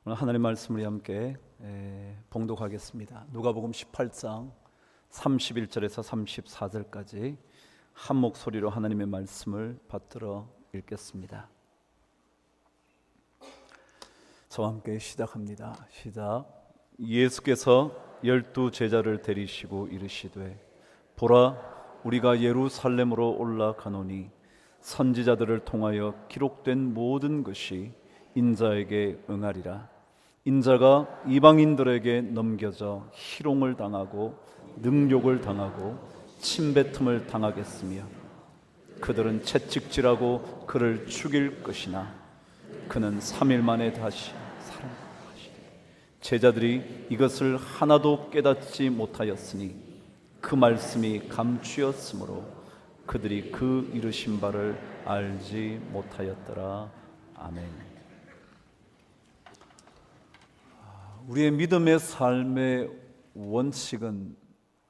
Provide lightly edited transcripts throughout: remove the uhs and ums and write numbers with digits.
오늘 하나님 말씀을 함께 봉독하겠습니다. 누가복음 18장 31절에서 34절까지 한 목소리로 하나님의 말씀을 받들어 읽겠습니다. 저와 함께 시작합니다. 시작. 예수께서 12 제자를 데리시고 이르시되 보라, 우리가 예루살렘으로 올라가노니 선지자들을 통하여 기록된 모든 것이 인자에게 응하리라. 인자가 이방인들에게 넘겨져 희롱을 당하고 능욕을 당하고 침뱉음을 당하겠으며 그들은 채찍질하고 그를 죽일 것이나 그는 3일 만에 다시 살아나시리라. 제자들이 이것을 하나도 깨닫지 못하였으니 그 말씀이 감추었으므로 그들이 그 이르신 바를 알지 못하였더라. 아멘. 우리의 믿음의 삶의 원칙은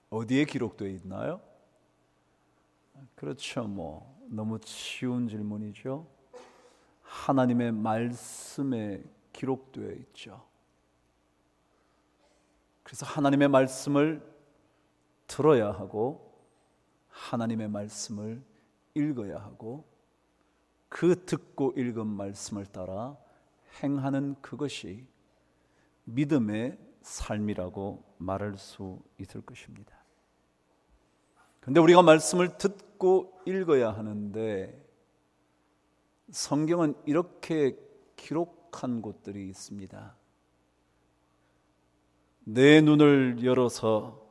어디에 기록되어 있나요? 그렇죠. 너무 쉬운 질문이죠. 하나님의 말씀에 기록되어 있죠. 그래서 하나님의 말씀을 들어야 하고 하나님의 말씀을 읽어야 하고 그 듣고 읽은 말씀을 따라 행하는 그것이 믿음의 삶이라고 말할 수 있을 것입니다. 그런데 우리가 말씀을 듣고 읽어야 하는데 성경은 이렇게 기록한 곳들이 있습니다. 내 눈을 열어서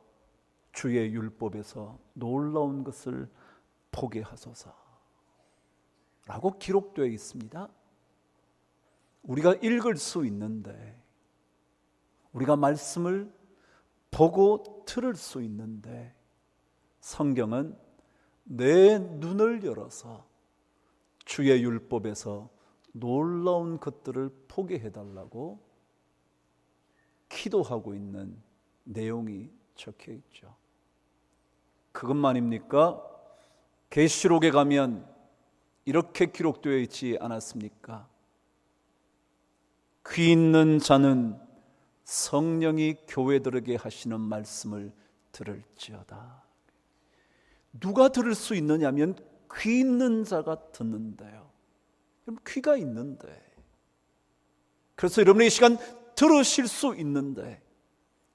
주의 율법에서 놀라운 것을 보게 하소서 라고 기록되어 있습니다. 우리가 읽을 수 있는데, 우리가 말씀을 보고 들을 수 있는데, 성경은 내 눈을 열어서 주의 율법에서 놀라운 것들을 보게 해달라고 기도하고 있는 내용이 적혀 있죠. 그것만입니까? 계시록에 가면 이렇게 기록되어 있지 않았습니까? 귀 있는 자는 성령이 교회들에게 하시는 말씀을 들을지어다. 누가 들을 수 있느냐면 귀 있는 자가 듣는데요. 그럼 귀가 있는데, 그래서 여러분의 이 시간 들으실 수 있는데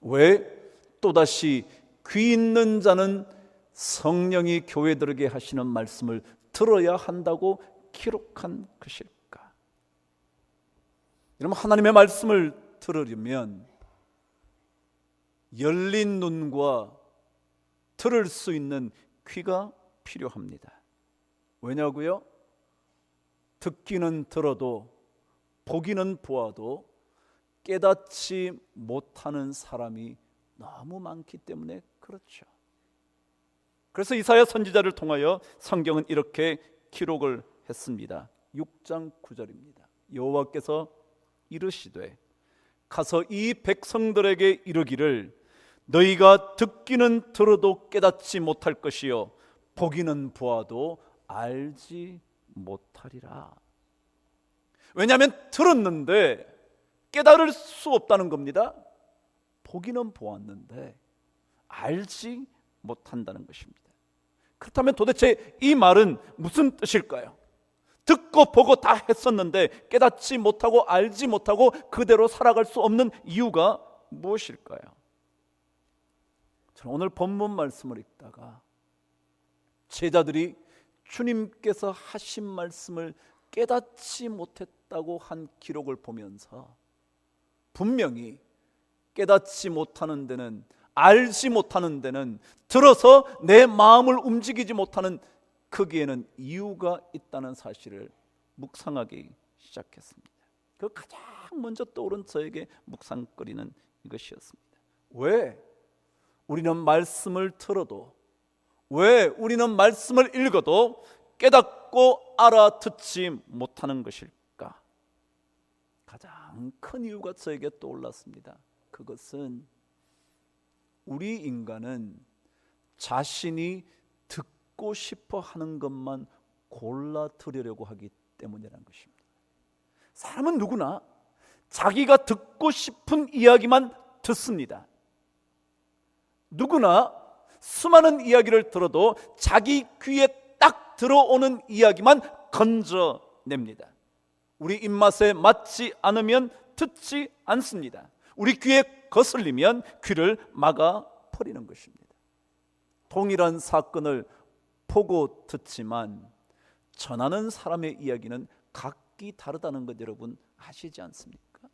왜 또다시 귀 있는 자는 성령이 교회들에게 하시는 말씀을 들어야 한다고 기록한 것일까? 여러분, 하나님의 말씀을 들으려면 열린 눈과 들을 수 있는 귀가 필요합니다. 왜냐고요? 듣기는 들어도 보기는 보아도 깨닫지 못하는 사람이 너무 많기 때문에 그렇죠. 그래서 이사야 선지자를 통하여 성경은 이렇게 기록을 했습니다. 6장 9절입니다. 여호와께서 이르시되 가서 이 백성들에게 이르기를 너희가 듣기는 들어도 깨닫지 못할 것이요 보기는 보아도 알지 못하리라. 왜냐하면 들었는데 깨달을 수 없다는 겁니다. 보기는 보았는데 알지 못한다는 것입니다. 그렇다면 도대체 이 말은 무슨 뜻일까요? 듣고 보고 다 했었는데 깨닫지 못하고 알지 못하고 그대로 살아갈 수 없는 이유가 무엇일까요? 저는 오늘 본문 말씀을 읽다가 제자들이 주님께서 하신 말씀을 깨닫지 못했다고 한 기록을 보면서 분명히 깨닫지 못하는 데는, 알지 못하는 데는, 들어서 내 마음을 움직이지 못하는 거기에는 이유가 있다는 사실을 묵상하기 시작했습니다. 그 가장 먼저 떠오른 저에게 묵상거리는 이것이었습니다. 왜 우리는 말씀을 들어도, 왜 우리는 말씀을 읽어도 깨닫고 알아듣지 못하는 것일까? 가장 큰 이유가 저에게 떠올랐습니다. 그것은 우리 인간은 자신이 듣고 싶어 하는 것만 골라 들으려고 하기 때문이라는 것입니다. 사람은 누구나 자기가 듣고 싶은 이야기만 듣습니다. 누구나 수많은 이야기를 들어도 자기 귀에 딱 들어오는 이야기만 건져냅니다. 우리 입맛에 맞지 않으면 듣지 않습니다. 우리 귀에 거슬리면 귀를 막아버리는 것입니다. 동일한 사건을 보고 듣지만 전하는 사람의 이야기는 각기 다르다는 것 여러분 아시지 않습니까?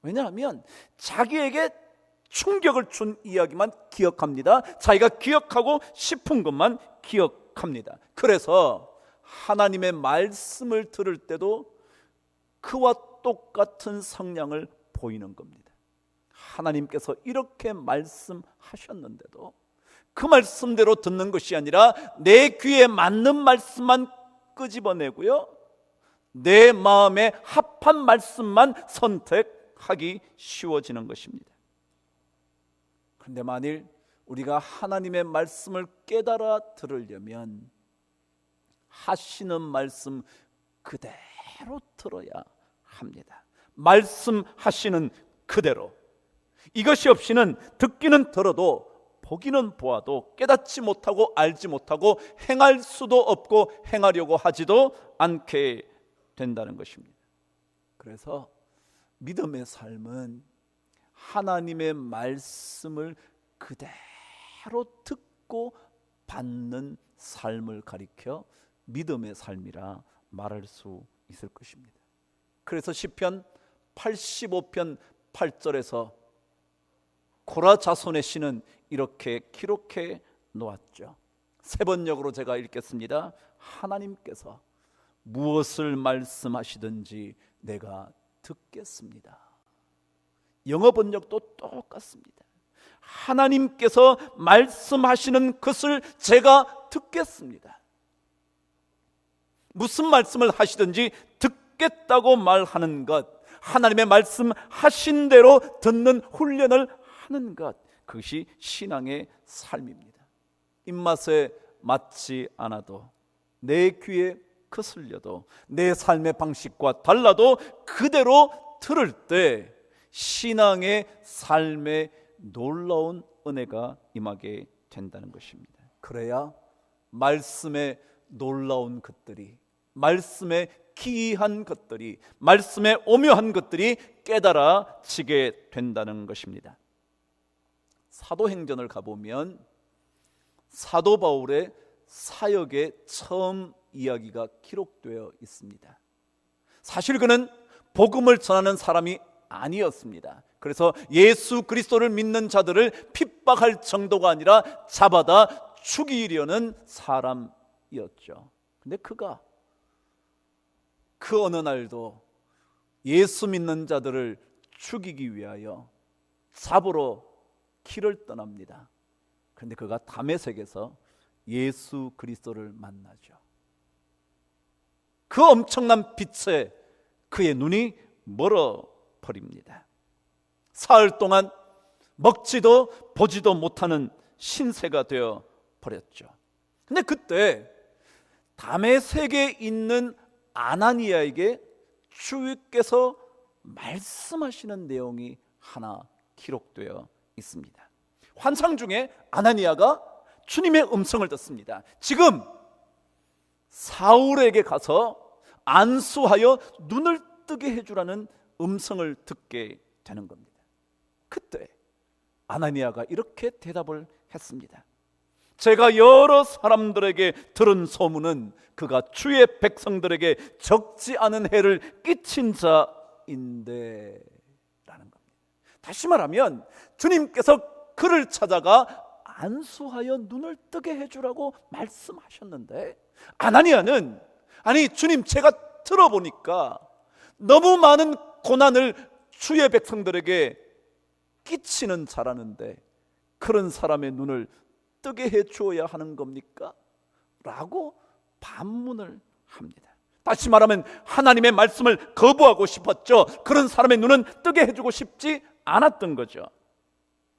왜냐하면 자기에게 충격을 준 이야기만 기억합니다. 자기가 기억하고 싶은 것만 기억합니다. 그래서 하나님의 말씀을 들을 때도 그와 똑같은 성향을 보이는 겁니다. 하나님께서 이렇게 말씀하셨는데도 그 말씀대로 듣는 것이 아니라 내 귀에 맞는 말씀만 끄집어내고요, 내 마음에 합한 말씀만 선택하기 쉬워지는 것입니다. 그런데 만일 우리가 하나님의 말씀을 깨달아 들으려면 하시는 말씀 그대로 들어야 합니다. 말씀하시는 그대로. 이것이 없이는 듣기는 들어도 보기는 보아도 깨닫지 못하고 알지 못하고 행할 수도 없고 행하려고 하지도 않게 된다는 것입니다. 그래서 믿음의 삶은 하나님의 말씀을 그대로 듣고 받는 삶을 가리켜 믿음의 삶이라 말할 수 있을 것입니다. 그래서 시편 85편 8절에서 고라 자손의 시는 이렇게 기록해 놓았죠. 세 번역으로 제가 읽겠습니다. 하나님께서 무엇을 말씀하시든지 내가 듣겠습니다. 영어 번역도 똑같습니다. 하나님께서 말씀하시는 것을 제가 듣겠습니다. 무슨 말씀을 하시든지 듣겠다고 말하는 것, 하나님의 말씀하신 대로 듣는 훈련을 하는 것, 그것이 신앙의 삶입니다. 입맛에 맞지 않아도, 내 귀에 거슬려도, 내 삶의 방식과 달라도 그대로 들을 때 신앙의 삶에 놀라운 은혜가 임하게 된다는 것입니다. 그래야 말씀의 놀라운 것들이, 말씀의 기이한 것들이, 말씀의 오묘한 것들이 깨달아지게 된다는 것입니다. 사도행전을 가보면 사도 바울의 사역의 처음 이야기가 기록되어 있습니다. 사실 그는 복음을 전하는 사람이 아니었습니다. 그래서 예수 그리스도를 믿는 자들을 핍박할 정도가 아니라 잡아다 죽이려는 사람이었죠. 근데 그가 그 어느 날도 예수 믿는 자들을 죽이기 위하여 잡으러 길을 떠납니다. 그런데 그가 다메섹에서 예수 그리스도를 만나죠. 그 엄청난 빛에 그의 눈이 멀어버립니다. 사흘 동안 먹지도 보지도 못하는 신세가 되어 버렸죠. 근데 그때 다메섹에 있는 아나니아에게 주께서 말씀하시는 내용이 하나 기록되어 있습니다. 환상 중에 아나니아가 주님의 음성을 듣습니다. 지금 사울에게 가서 안수하여 눈을 뜨게 해주라는 음성을 듣게 되는 겁니다. 그때 아나니아가 이렇게 대답을 했습니다. 제가 여러 사람들에게 들은 소문은 그가 주의 백성들에게 적지 않은 해를 끼친 자인데 라는 겁니다. 다시 말하면 주님께서 그를 찾아가 안수하여 눈을 뜨게 해주라고 말씀하셨는데, 아나니아는 아니 주님, 제가 들어보니까 너무 많은 고난을 주의 백성들에게 끼치는 자라는데 그런 사람의 눈을 뜨게 해주어야 하는 겁니까? 라고 반문을 합니다. 다시 말하면 하나님의 말씀을 거부하고 싶었죠. 그런 사람의 눈은 뜨게 해주고 싶지 않았던 거죠.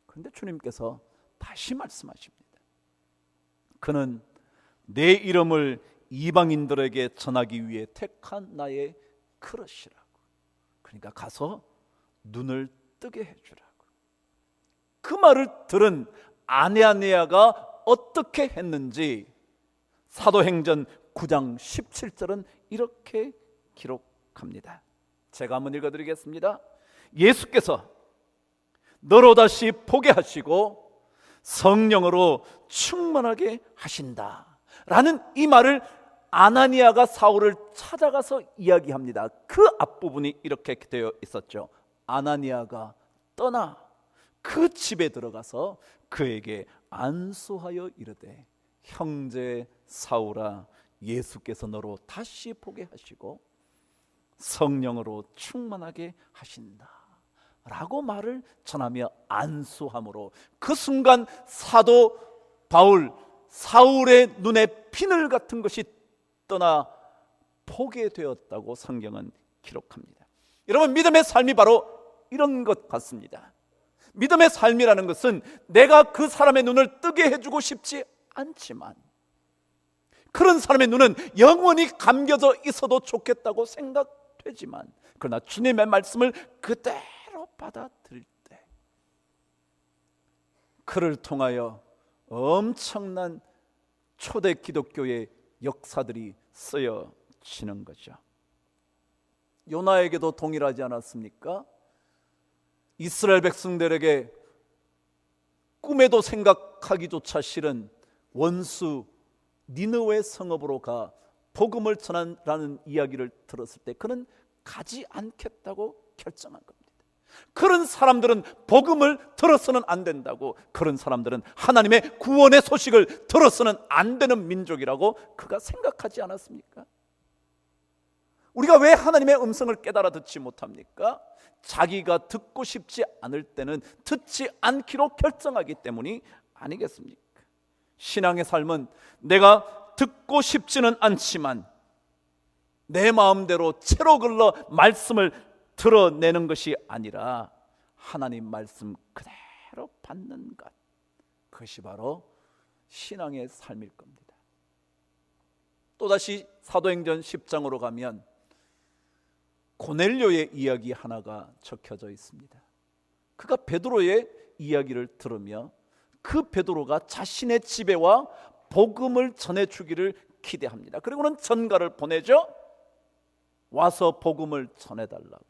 그런데 주님께서 다시 말씀하십니다. 그는 내 이름을 이방인들에게 전하기 위해 택한 나의 그릇이라고. 그러니까 가서 눈을 뜨게 해주라고. 그 말을 들은 아나니아가 어떻게 했는지 사도행전 9장 17절은 이렇게 기록합니다. 제가 한번 읽어드리겠습니다. 예수께서 너로 다시 보게 하시고 성령으로 충만하게 하신다 라는 이 말을 아나니아가 사울을 찾아가서 이야기합니다. 그 앞부분이 이렇게 되어 있었죠. 아나니아가 떠나 그 집에 들어가서 그에게 안수하여 이르되 형제 사울아, 예수께서 너로 다시 보게 하시고 성령으로 충만하게 하신다 라고 말을 전하며 안수함으로 그 순간 사도 바울, 사울의 눈에 비늘 같은 것이 떠나 보게 되었다고 성경은 기록합니다. 여러분, 믿음의 삶이 바로 이런 것 같습니다. 믿음의 삶이라는 것은 내가 그 사람의 눈을 뜨게 해주고 싶지 않지만, 그런 사람의 눈은 영원히 감겨져 있어도 좋겠다고 생각되지만, 그러나 주님의 말씀을 그대로 받아들일 때 그를 통하여 엄청난 초대 기독교의 역사들이 쓰여지는 거죠. 요나에게도 동일하지 않았습니까? 이스라엘 백성들에게 꿈에도 생각하기조차 싫은 원수 니느웨 성읍으로 가 복음을 전하라는 이야기를 들었을 때 그는 가지 않겠다고 결정한 겁니다. 그런 사람들은 복음을 들어서는 안 된다고, 그런 사람들은 하나님의 구원의 소식을 들어서는 안 되는 민족이라고 그가 생각하지 않았습니까? 우리가 왜 하나님의 음성을 깨달아 듣지 못합니까? 자기가 듣고 싶지 않을 때는 듣지 않기로 결정하기 때문이 아니겠습니까? 신앙의 삶은 내가 듣고 싶지는 않지만 내 마음대로 채로 글러 말씀을 드러내는 것이 아니라 하나님 말씀 그대로 받는 것, 그것이 바로 신앙의 삶일 겁니다. 또다시 사도행전 10장으로 가면 고넬료의 이야기 하나가 적혀져 있습니다. 그가 베드로의 이야기를 들으며 그 베드로가 자신의 집에 와 복음을 전해주기를 기대합니다. 그리고는 전가를 보내죠. 와서 복음을 전해달라고.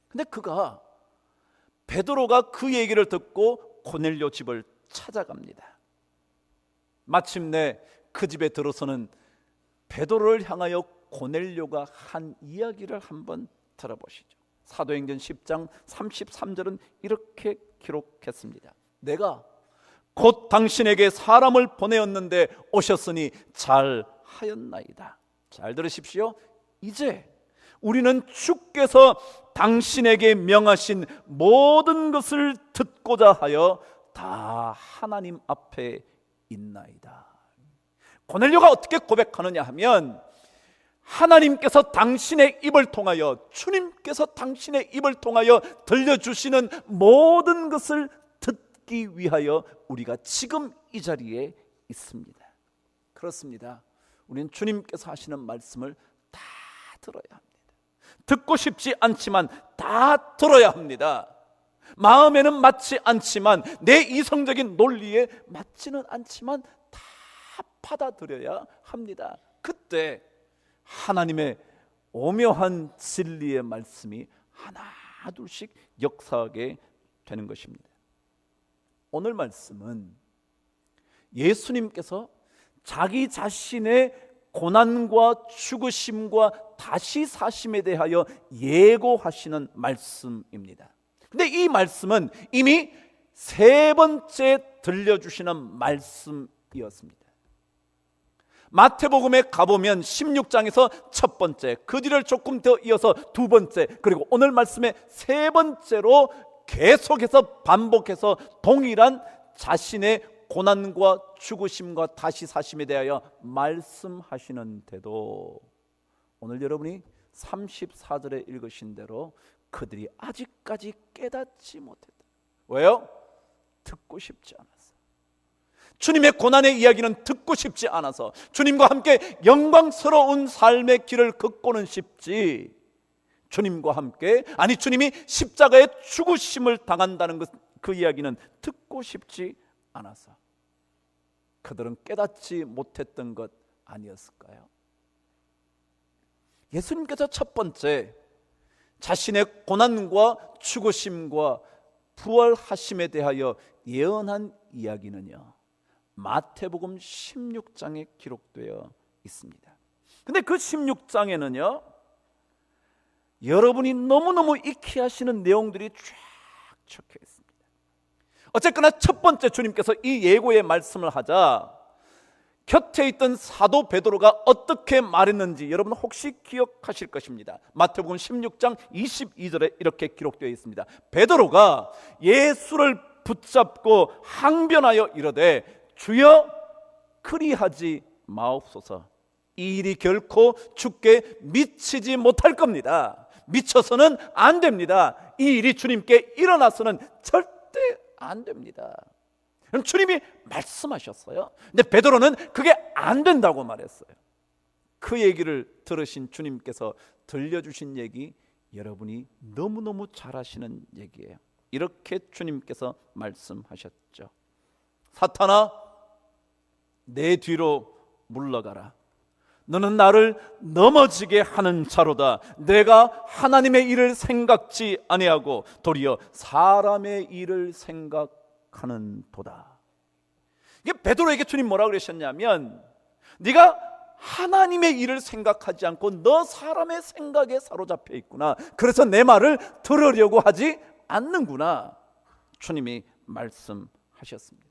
근데 그가, 베드로가 그 얘기를 듣고 고넬료 집을 찾아갑니다. 마침내 그 집에 들어서는 베드로를 향하여 고넬료가 한 이야기를 한번 들어보시죠. 사도행전 10장 33절은 이렇게 기록했습니다. 내가 곧 당신에게 사람을 보내었는데 오셨으니 잘 하였나이다. 잘 들으십시오. 이제 우리는 주께서 당신에게 명하신 모든 것을 듣고자 하여 다 하나님 앞에 있나이다. 고넬료가 어떻게 고백하느냐 하면, 하나님께서 당신의 입을 통하여, 주님께서 당신의 입을 통하여 들려주시는 모든 것을 듣기 위하여 우리가 지금 이 자리에 있습니다. 그렇습니다. 우리는 주님께서 하시는 말씀을 다 들어야 합니다. 듣고 싶지 않지만 다 들어야 합니다. 마음에는 맞지 않지만, 내 이성적인 논리에 맞지는 않지만 다 받아들여야 합니다. 그때 하나님의 오묘한 진리의 말씀이 하나 둘씩 역사하게 되는 것입니다. 오늘 말씀은 예수님께서 자기 자신의 고난과 죽으심과 다시 사심에 대하여 예고하시는 말씀입니다. 근데 이 말씀은 이미 세 번째 들려주시는 말씀이었습니다. 마태복음에 가보면 16장에서 첫 번째, 그 뒤를 조금 더 이어서 두 번째, 그리고 오늘 말씀의 세 번째로 계속해서 반복해서 동일한 자신의 고난과 죽으심과 다시 사심에 대하여 말씀하시는데도 오늘 여러분이 34절에 읽으신 대로 그들이 아직까지 깨닫지 못했다. 왜요? 듣고 싶지 않았어. 주님의 고난의 이야기는 듣고 싶지 않아서, 주님과 함께 영광스러운 삶의 길을 걷고는 싶지, 주님과 함께, 아니 주님이 십자가의 죽으심을 당한다는 것, 그 이야기는 듣고 싶지 않아서 그들은 깨닫지 못했던 것 아니었을까요? 예수님께서 첫 번째 자신의 고난과 죽으심과 부활하심에 대하여 예언한 이야기는요, 마태복음 16장에 기록되어 있습니다. 근데 그 16장에는요, 여러분이 너무너무 익히 하시는 내용들이 쫙 적혀 있습니다. 어쨌거나 첫 번째 주님께서 이 예고의 말씀을 하자 곁에 있던 사도 베드로가 어떻게 말했는지 여러분 혹시 기억하실 것입니다. 마태복음 16장 22절에 이렇게 기록되어 있습니다. 베드로가 예수를 붙잡고 항변하여 이르되 주여 그리하지 마옵소서. 이 일이 결코 주께 미치지 못할 겁니다. 미쳐서는 안 됩니다. 이 일이 주님께 일어나서는 절대 안 됩니다. 그럼 주님이 말씀하셨어요. 근데 베드로는 그게 안 된다고 말했어요. 그 얘기를 들으신 주님께서 들려주신 얘기, 여러분이 너무너무 잘 아시는 얘기예요. 이렇게 주님께서 말씀하셨죠. 사탄아, 내 뒤로 물러가라. 너는 나를 넘어지게 하는 자로다. 내가 하나님의 일을 생각지 아니하고 도리어 사람의 일을 생각하는 도다. 이게 베드로에게 주님 뭐라고 그러셨냐면, 네가 하나님의 일을 생각하지 않고 너 사람의 생각에 사로잡혀 있구나. 그래서 내 말을 들으려고 하지 않는구나. 주님이 말씀하셨습니다.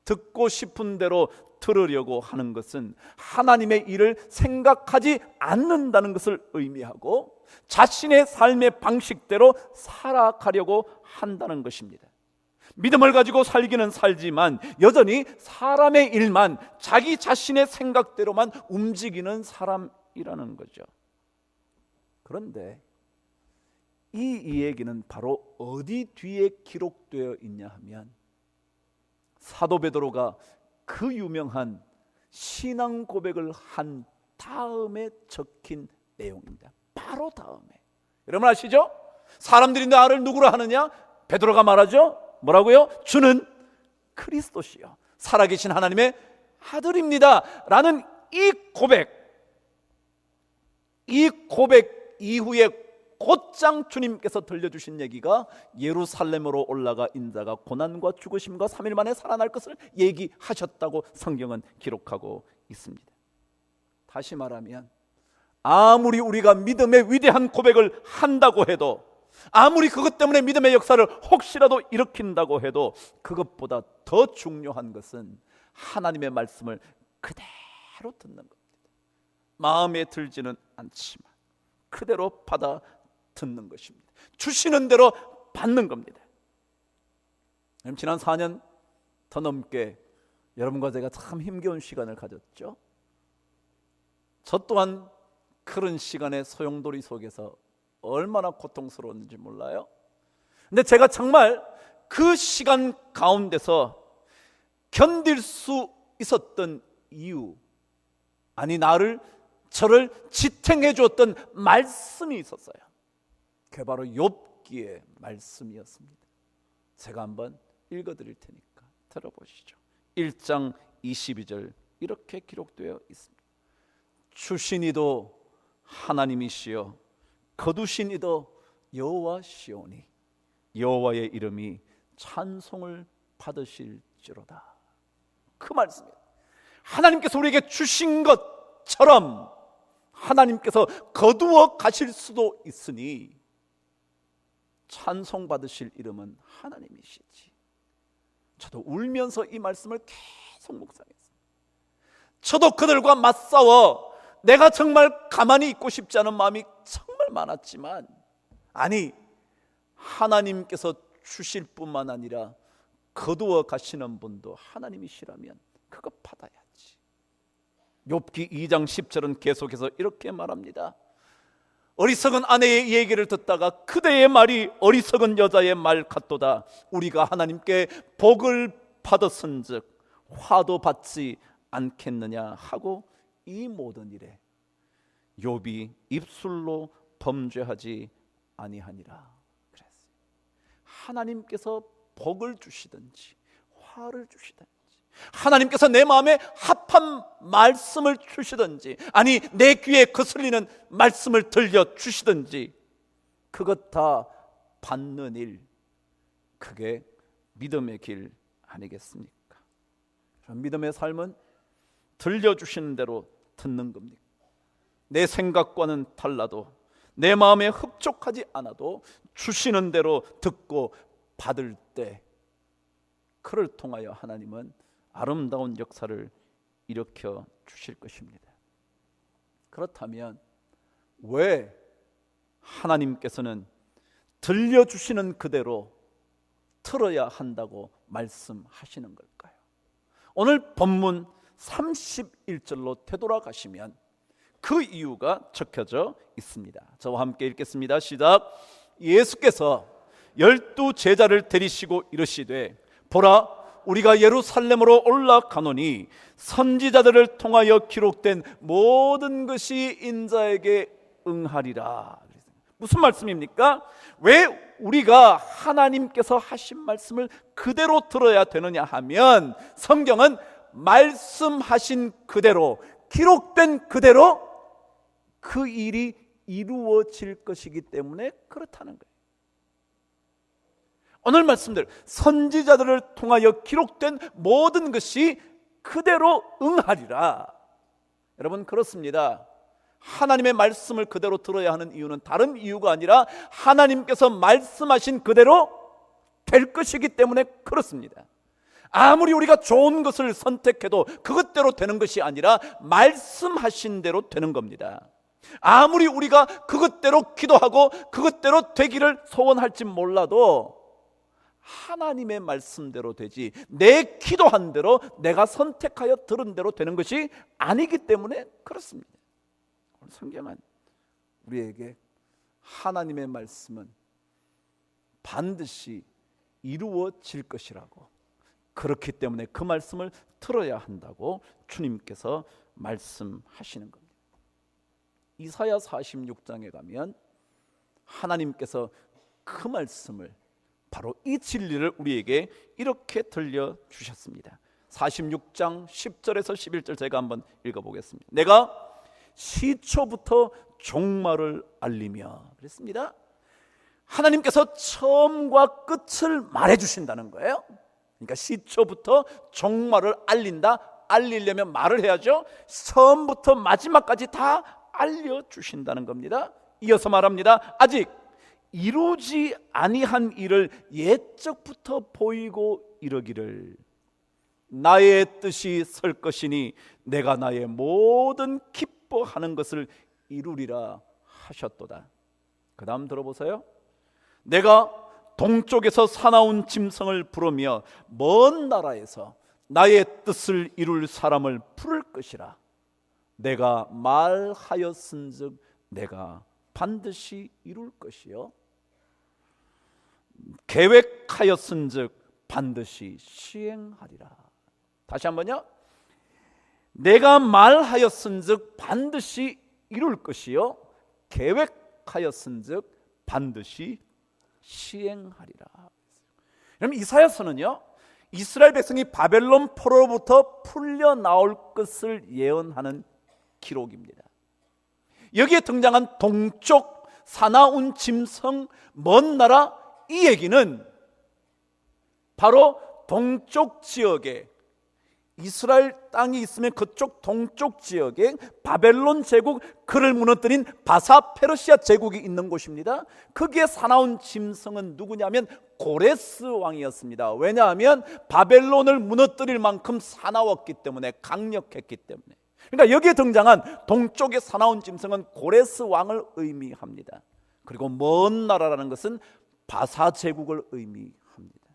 듣고 싶은 대로 들으려고 하는 것은 하나님의 일을 생각하지 않는다는 것을 의미하고 자신의 삶의 방식대로 살아가려고 한다는 것입니다. 믿음을 가지고 살기는 살지만 여전히 사람의 일만, 자기 자신의 생각대로만 움직이는 사람이라는 거죠. 그런데 이 얘기는 바로 어디 뒤에 기록되어 있냐 하면 사도 베드로가 그 유명한 신앙 고백을 한 다음에 적힌 내용입니다. 바로 다음에. 여러분 아시죠? 사람들이 나를 누구로 하느냐? 베드로가 말하죠. 뭐라고요? 주는 그리스도시요 살아계신 하나님의 아들입니다 라는 이 고백 이후에 곧장 주님께서 들려주신 얘기가 예루살렘으로 올라가 인자가 고난과 죽으심과 3일 만에 살아날 것을 얘기하셨다고 성경은 기록하고 있습니다. 다시 말하면 아무리 우리가 믿음의 위대한 고백을 한다고 해도, 아무리 그것 때문에 믿음의 역사를 혹시라도 일으킨다고 해도 그것보다 더 중요한 것은 하나님의 말씀을 그대로 듣는 겁니다. 마음에 들지는 않지만 그대로 받아 듣는 것입니다. 주시는 대로 받는 겁니다. 지난 4년 더 넘게 여러분과 제가 참 힘겨운 시간을 가졌죠. 저 또한 그런 시간의 소용돌이 속에서 얼마나 고통스러웠는지 몰라요. 근데 제가 정말 그 시간 가운데서 견딜 수 있었던 이유, 아니 저를 지탱해 주었던 말씀이 있었어요. 그게 바로 욥기의 말씀이었습니다. 제가 한번 읽어드릴 테니까 들어보시죠. 1장 22절 이렇게 기록되어 있습니다. 주신 이도 하나님이시여 거두신 이도 여호와시오니 여호와의 이름이 찬송을 받으실지로다. 그 말씀이에요. 하나님께서 우리에게 주신 것처럼 하나님께서 거두어 가실 수도 있으니 찬송받으실 이름은 하나님이시지. 저도 울면서 이 말씀을 계속 묵상했습니다. 저도 그들과 맞싸워 내가 정말 가만히 있고 싶지 않은 마음이 정말 많았지만, 아니 하나님께서 주실 뿐만 아니라 거두어 가시는 분도 하나님이시라면 그거 받아야지. 욥기 2장 10절은 계속해서 이렇게 말합니다. 어리석은 아내의 얘기를 듣다가 그대의 말이 어리석은 여자의 말 같도다. 우리가 하나님께 복을 받았은즉 화도 받지 않겠느냐 하고 이 모든 일에 욥이 입술로 범죄하지 아니하니라 그랬어요. 하나님께서 복을 주시든지 화를 주시든지, 하나님께서 내 마음에 합한 말씀을 주시든지, 아니 내 귀에 거슬리는 말씀을 들려주시든지, 그것 다 받는 일, 그게 믿음의 길 아니겠습니까? 믿음의 삶은 들려주시는 대로 듣는 겁니다. 내 생각과는 달라도, 내 마음에 흡족하지 않아도 주시는 대로 듣고 받을 때, 그를 통하여 하나님은 아름다운 역사를 일으켜 주실 것입니다. 그렇다면 왜 하나님께서는 들려주시는 그대로 들어야 한다고 말씀하시는 걸까요? 오늘 본문 31절로 되돌아가시면 그 이유가 적혀져 있습니다. 저와 함께 읽겠습니다. 시작. 예수께서 12 제자를 데리시고 이르시되, 보라, 우리가 예루살렘으로 올라가노니 선지자들을 통하여 기록된 모든 것이 인자에게 응하리라. 무슨 말씀입니까? 왜 우리가 하나님께서 하신 말씀을 그대로 들어야 되느냐 하면, 성경은 말씀하신 그대로, 기록된 그대로 그 일이 이루어질 것이기 때문에 그렇다는 거예요. 오늘 말씀들, 선지자들을 통하여 기록된 모든 것이 그대로 응하리라. 여러분, 그렇습니다. 하나님의 말씀을 그대로 들어야 하는 이유는 다른 이유가 아니라 하나님께서 말씀하신 그대로 될 것이기 때문에 그렇습니다. 아무리 우리가 좋은 것을 선택해도 그것대로 되는 것이 아니라 말씀하신 대로 되는 겁니다. 아무리 우리가 그것대로 기도하고 그것대로 되기를 소원할지 몰라도 하나님의 말씀대로 되지, 내 기도한 대로, 내가 선택하여 들은 대로 되는 것이 아니기 때문에 그렇습니다. 성경은 우리에게 하나님의 말씀은 반드시 이루어질 것이라고, 그렇기 때문에 그 말씀을 들어야 한다고 주님께서 말씀하시는 겁니다. 이사야 46장에 가면 하나님께서 그 말씀을, 바로 이 진리를 우리에게 이렇게 들려주셨습니다. 46장 10절에서 11절 제가 한번 읽어보겠습니다. 내가 시초부터 종말을 알리며, 그랬습니다. 하나님께서 처음과 끝을 말해주신다는 거예요. 그러니까 시초부터 종말을 알린다. 알리려면 말을 해야죠. 처음부터 마지막까지 다 알려주신다는 겁니다. 이어서 말합니다. 아직 이루지 아니한 일을 옛적부터 보이고 이르기를, 나의 뜻이 설 것이니 내가 나의 모든 기뻐하는 것을 이루리라 하셨도다. 그 다음 들어보세요. 내가 동쪽에서 사나운 짐승을 부르며 먼 나라에서 나의 뜻을 이룰 사람을 부를 것이라. 내가 말하였은즉 내가 반드시 이룰 것이요, 계획하였은즉 반드시 시행하리라. 다시 한번요. 내가 말하였은즉 반드시 이룰 것이요, 계획하였은즉 반드시 시행하리라. 그럼 이사야서는요, 이스라엘 백성이 바벨론 포로로부터 풀려 나올 것을 예언하는 기록입니다. 여기에 등장한 동쪽 사나운 짐승, 먼 나라, 이 얘기는 바로 동쪽 지역에, 이스라엘 땅이 있으면 그쪽 동쪽 지역에 바벨론 제국, 그를 무너뜨린 바사 페르시아 제국이 있는 곳입니다. 거기에 사나운 짐승은 누구냐면 고레스 왕이었습니다. 왜냐하면 바벨론을 무너뜨릴 만큼 사나웠기 때문에, 강력했기 때문에. 그러니까 여기에 등장한 동쪽의 사나운 짐승은 고레스 왕을 의미합니다. 그리고 먼 나라라는 것은 바사 제국을 의미합니다.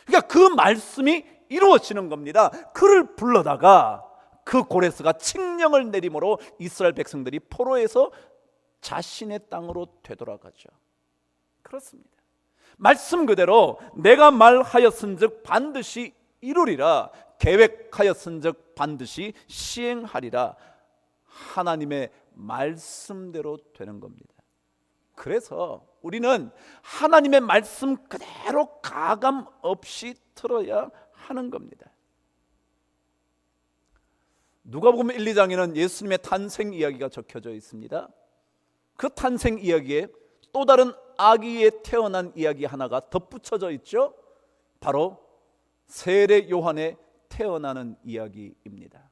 그러니까 그 말씀이 이루어지는 겁니다. 그를 불러다가 그 고레스가 칙령을 내림으로 이스라엘 백성들이 포로에서 자신의 땅으로 되돌아가죠. 그렇습니다. 말씀 그대로 내가 말하였은즉 반드시 이루리라, 계획하였은즉 반드시 시행하리라. 하나님의 말씀대로 되는 겁니다. 그래서 우리는 하나님의 말씀 그대로 가감 없이 들어야 하는 겁니다. 누가복음 1, 2장에는 예수님의 탄생 이야기가 적혀져 있습니다. 그 탄생 이야기에 또 다른 아기의 태어난 이야기 하나가 덧붙여져 있죠. 바로 세례 요한의 태어나는 이야기입니다.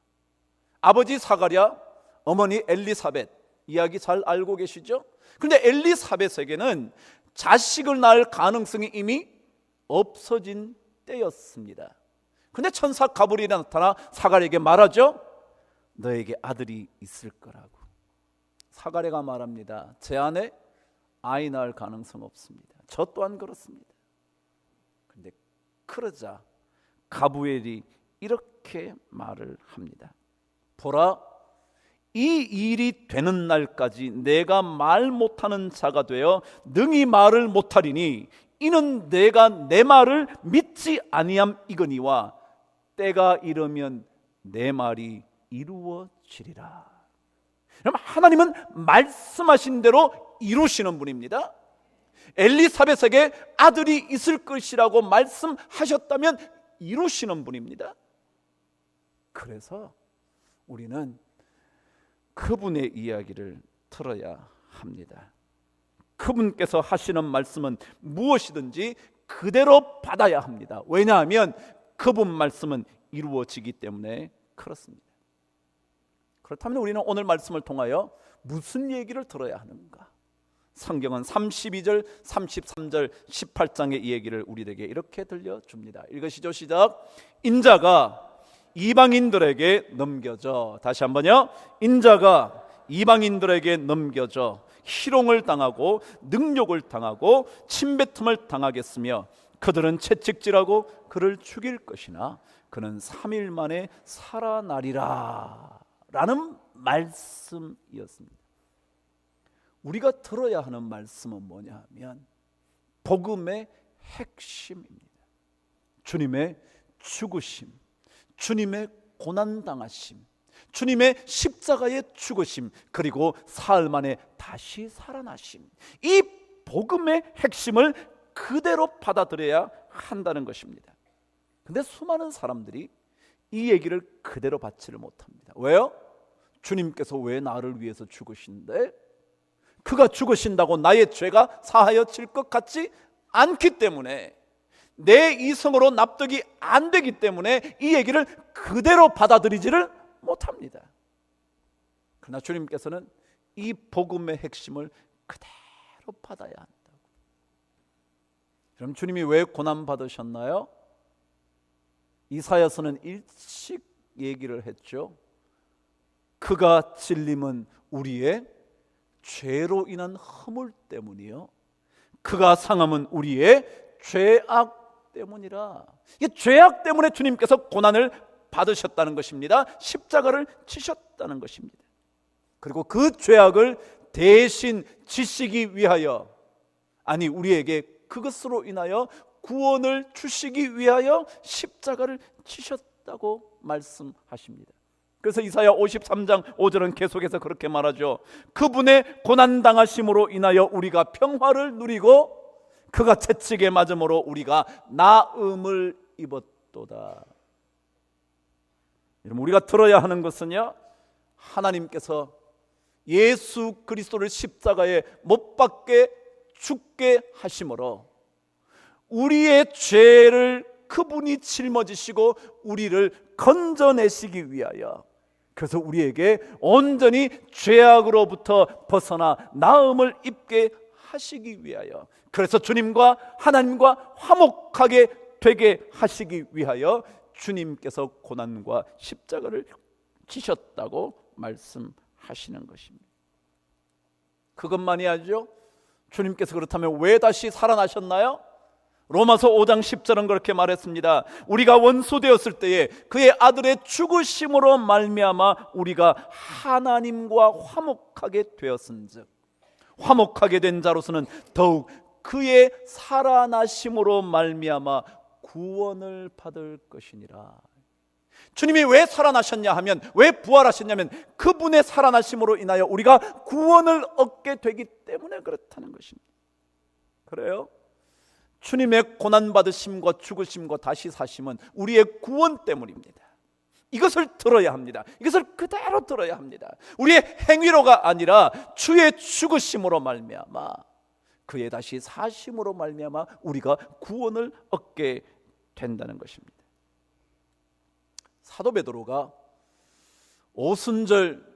아버지 사가랴, 어머니 엘리사벳 이야기 잘 알고 계시죠? 그런데 엘리사벳에게는 자식을 낳을 가능성이 이미 없어진 때였습니다. 그런데 천사 가브리엘이 나타나 사가랴에게 말하죠. 너에게 아들이 있을 거라고. 사가랴가 말합니다. 제 안에 아이 낳을 가능성 없습니다. 저 또한 그렇습니다. 그런데 그러자 가브리엘이 이렇게 말을 합니다. 보라, 이 일이 되는 날까지 내가 말 못하는 자가 되어 능히 말을 못하리니 이는 내가 내 말을 믿지 아니함이거니와 때가 이르면 내 말이 이루어지리라. 그럼 하나님은 말씀하신 대로 이루시는 분입니다. 엘리사벳에게 아들이 있을 것이라고 말씀하셨다면 이루시는 분입니다. 그래서 우리는 그분의 이야기를 들어야 합니다. 그분께서 하시는 말씀은 무엇이든지 그대로 받아야 합니다. 왜냐하면 그분 말씀은 이루어지기 때문에 그렇습니다. 그렇다면 우리는 오늘 말씀을 통하여 무슨 얘기를 들어야 하는가? 성경은 32절, 33절, 18장의 이 얘기를 우리에게 이렇게 들려줍니다. 읽으시죠. 시작. 인자가 이방인들에게 넘겨져, 다시 한번요. 인자가 이방인들에게 넘겨져 희롱을 당하고 능욕을 당하고 침뱉음을 당하겠으며 그들은 채찍질하고 그를 죽일 것이나 그는 3일 만에 살아나리라 라는 말씀이었습니다. 우리가 들어야 하는 말씀은 뭐냐 하면 복음의 핵심입니다. 주님의 죽으심, 주님의 고난당하심, 주님의 십자가의 죽으심, 그리고 사흘 만에 다시 살아나심, 이 복음의 핵심을 그대로 받아들여야 한다는 것입니다. 그런데 수많은 사람들이 이 얘기를 그대로 받지를 못합니다. 왜요? 주님께서 왜 나를 위해서 죽으신데? 그가 죽으신다고 나의 죄가 사하여질 것 같지 않기 때문에, 내 이성으로 납득이 안 되기 때문에 이 얘기를 그대로 받아들이지를 못합니다. 그러나 주님께서는 이 복음의 핵심을 그대로 받아야 한다고. 그럼 주님이 왜 고난 받으셨나요? 이사야서는 일찍 얘기를 했죠. 그가 찔림은 우리의 죄로 인한 허물 때문이요 그가 상함은 우리의 죄악 때문이라. 이 죄악 때문에 주님께서 고난을 받으셨다는 것입니다. 십자가를 치셨다는 것입니다. 그리고 그 죄악을 대신 지시기 위하여, 아니 우리에게 그것으로 인하여 구원을 주시기 위하여 십자가를 치셨다고 말씀하십니다. 그래서 이사야 53장 5절은 계속해서 그렇게 말하죠. 그분의 고난당하심으로 인하여 우리가 평화를 누리고 그가 채찍에 맞음으로 우리가 나음을 입었도다. 여러분, 우리가 들어야 하는 것은요, 하나님께서 예수 그리스도를 십자가에 못 박게 죽게 하심으로 우리의 죄를 그분이 짊어지시고 우리를 건져내시기 위하여, 그래서 우리에게 온전히 죄악으로부터 벗어나 나음을 입게 하시기 위하여, 그래서 주님과 하나님과 화목하게 되게 하시기 위하여 주님께서 고난과 십자가를 지셨다고 말씀하시는 것입니다. 그것만이 아니죠. 주님께서 그렇다면 왜 다시 살아나셨나요? 로마서 5장 10절은 그렇게 말했습니다. 우리가 원수 되었을 때에 그의 아들의 죽으심으로 말미암아 우리가 하나님과 화목하게 되었은즉 화목하게 된 자로서는 더욱 그의 살아나심으로 말미암아 구원을 받을 것이니라. 주님이 왜 살아나셨냐 하면, 왜 부활하셨냐면 그분의 살아나심으로 인하여 우리가 구원을 얻게 되기 때문에 그렇다는 것입니다. 그래요? 주님의 고난받으심과 죽으심과 다시 사심은 우리의 구원 때문입니다. 이것을 들어야 합니다. 이것을 그대로 들어야 합니다. 우리의 행위로가 아니라 주의 죽으심으로 말미암아, 그의 다시 사심으로 말미암아 우리가 구원을 얻게 된다는 것입니다. 사도 베드로가 오순절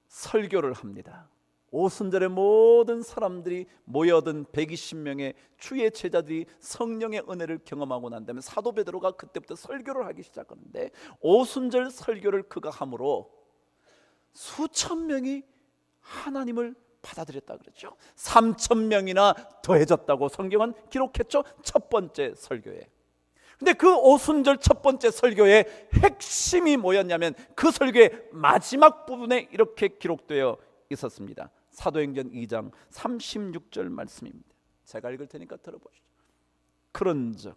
설교를 합니다. 오순절에 모든 사람들이 모여든 120명의 주의 제자들이 성령의 은혜를 경험하고 난 다음에 사도 베드로가 그때부터 설교를 하기 시작하는데, 오순절 설교를 그가 함으로 수천 명이 하나님을 받아들였다 그랬죠. 3,000명이나 더해졌다고 성경은 기록했죠. 첫 번째 설교에. 근데 그 오순절 첫 번째 설교의 핵심이 뭐였냐면, 그 설교의 마지막 부분에 이렇게 기록되어 있었습니다. 사도행전 2장 36절 말씀입니다. 제가 읽을 테니까 들어보시죠. 그런즉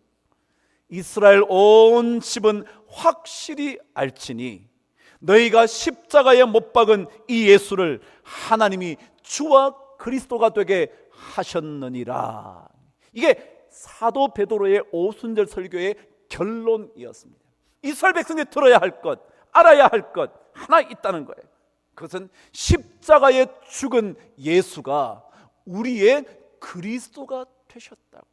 이스라엘 온 집은 확실히 알지니 너희가 십자가에 못 박은 이 예수를 하나님이 주와 그리스도가 되게 하셨느니라. 이게 사도 베드로의 오순절 설교의 결론이었습니다. 이스라엘 백성이 들어야 할 것, 알아야 할 것 하나 있다는 거예요. 그것은 십자가에 죽은 예수가 우리의 그리스도가 되셨다고.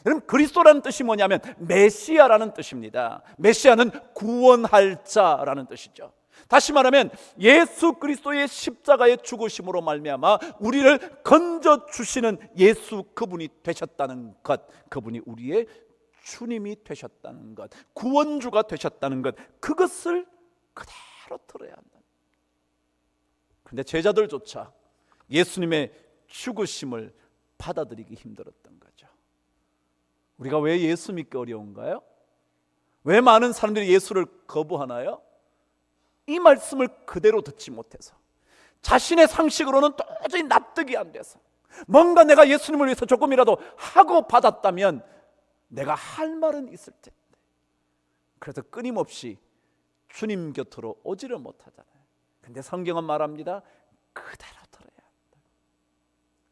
여러분, 그리스도라는 뜻이 뭐냐면 메시아라는 뜻입니다. 메시아는 구원할 자라는 뜻이죠. 다시 말하면 예수 그리스도의 십자가의 죽으심으로 말미암아 우리를 건져 주시는 예수, 그분이 되셨다는 것, 그분이 우리의 주님이 되셨다는 것, 구원주가 되셨다는 것, 그것을 그대로 들어야 한다. 근데 제자들조차 예수님의 죽으심을 받아들이기 힘들었던 거죠. 우리가 왜 예수 믿기 어려운가요? 왜 많은 사람들이 예수를 거부하나요? 이 말씀을 그대로 듣지 못해서, 자신의 상식으로는 도저히 납득이 안 돼서, 뭔가 내가 예수님을 위해서 조금이라도 하고 받았다면 내가 할 말은 있을 텐데, 그래서 끊임없이 주님 곁으로 오지를 못하잖아요. 근데 성경은 말합니다. 그대로 들어야 한다.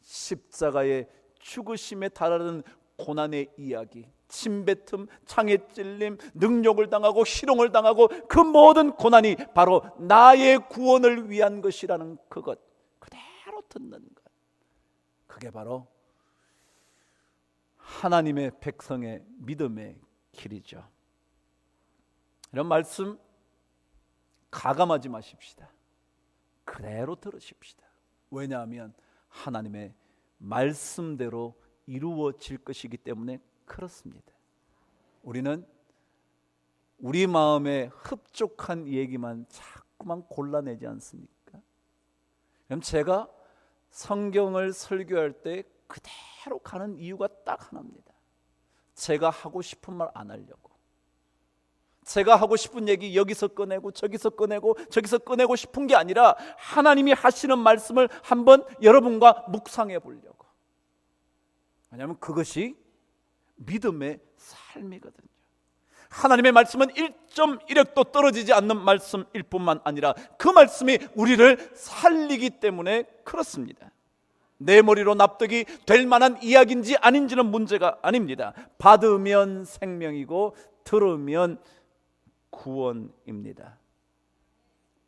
십자가의 죽으심에 달하는 고난의 이야기, 침뱉음, 창에 찔림, 능욕을 당하고 희롱을 당하고 그 모든 고난이 바로 나의 구원을 위한 것이라는 그것, 그대로 듣는 것, 그게 바로 하나님의 백성의 믿음의 길이죠. 이런 말씀 가감하지 마십시다. 그대로 들으십시다. 왜냐하면 하나님의 말씀대로 이루어질 것이기 때문에 그렇습니다. 우리는 우리 마음에 흡족한 얘기만 자꾸만 골라내지 않습니까? 그럼 제가 성경을 설교할 때 그대로 가는 이유가 딱 하나입니다. 제가 하고 싶은 말 안 하려고, 제가 하고 싶은 얘기 여기서 꺼내고 저기서 꺼내고 저기서 꺼내고 싶은 게 아니라 하나님이 하시는 말씀을 한번 여러분과 묵상해 보려고. 왜냐하면 그것이 믿음의 삶이거든요. 하나님의 말씀은 1.1핵도 떨어지지 않는 말씀일 뿐만 아니라 그 말씀이 우리를 살리기 때문에 그렇습니다. 내 머리로 납득이 될 만한 이야기인지 아닌지는 문제가 아닙니다. 받으면 생명이고 들으면 구원입니다.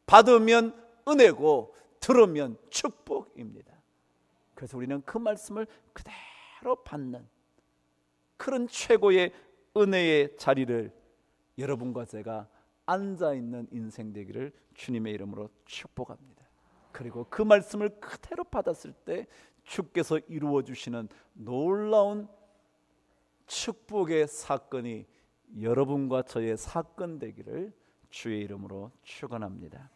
받으면 은혜고 들으면 축복입니다. 그래서 우리는 그 말씀을 그대로 받는 그런 최고의 은혜의 자리를 여러분과 제가 앉아있는 인생 되기를 주님의 이름으로 축복합니다. 그리고 그 말씀을 그대로 받았을 때 주께서 이루어 주시는 놀라운 축복의 사건이 여러분과 저의 사건 되기를 주의 이름으로 축원합니다.